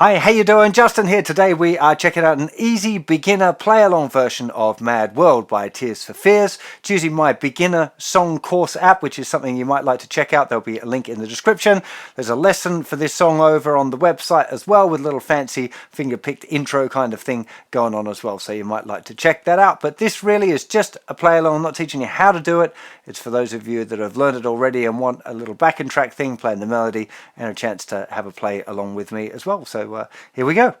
Hi, how you doing? Justin here. Today we are checking out an easy beginner play-along version of Mad World by Tears for Fears. It's using my beginner song course app, which is something you might like to check out. There'll be a link in the description. There's a lesson for this song over on the website as well, with a little fancy finger-picked intro kind of thing going on as well. So you might like to check that out. But this really is just a play-along. I'm not teaching you how to do it. It's for those of you that have learned it already and want a little backing track thing, playing the melody, and a chance to have a play along with me as well. So here we go.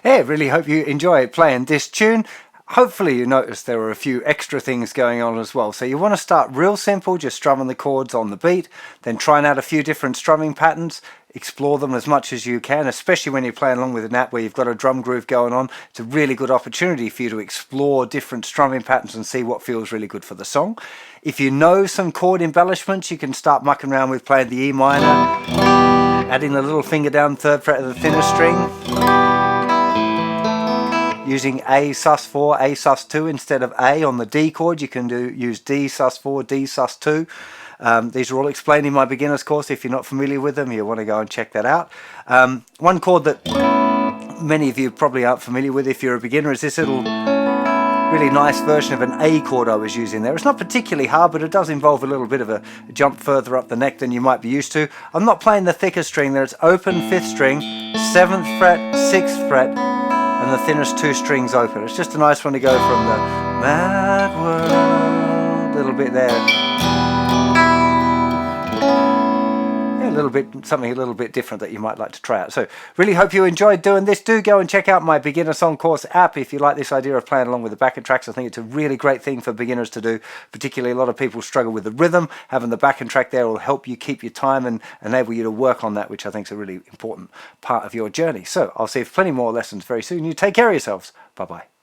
Yeah, really hope you enjoy playing this tune. Hopefully you notice there are a few extra things going on as well. So you want to start real simple, just strumming the chords on the beat, then trying out a few different strumming patterns, explore them as much as you can, especially when you're playing along with an app where you've got a drum groove going on. It's a really good opportunity for you to explore different strumming patterns and see what feels really good for the song. If you know some chord embellishments, you can start mucking around with playing the E minor, adding the little finger down 3rd fret of the thinner string, using A sus4, A sus2 instead of A on the D chord. You can use D sus4, D sus2. These are all explained in my beginner's course. If you're not familiar with them, you want to go and check that out. One chord that many of you probably aren't familiar with if you're a beginner is this little really nice version of an A chord I was using there. It's not particularly hard, but it does involve a little bit of a jump further up the neck than you might be used to. I'm not playing the thicker string there. It's open 5th string, 7th fret, 6th fret, and the thinnest 2 strings open. It's just a nice one to go from the mad world, little bit there. A little bit, something a little bit different that you might like to try out. So really hope you enjoyed doing this. Do go and check out my beginner song course app if you like this idea of playing along with the backing tracks. I think it's a really great thing for beginners to do. Particularly a lot of people struggle with the rhythm. Having the backing track there will help you keep your time and enable you to work on that, which I think is a really important part of your journey. So I'll see you for plenty more lessons very soon. You take care of yourselves. Bye bye.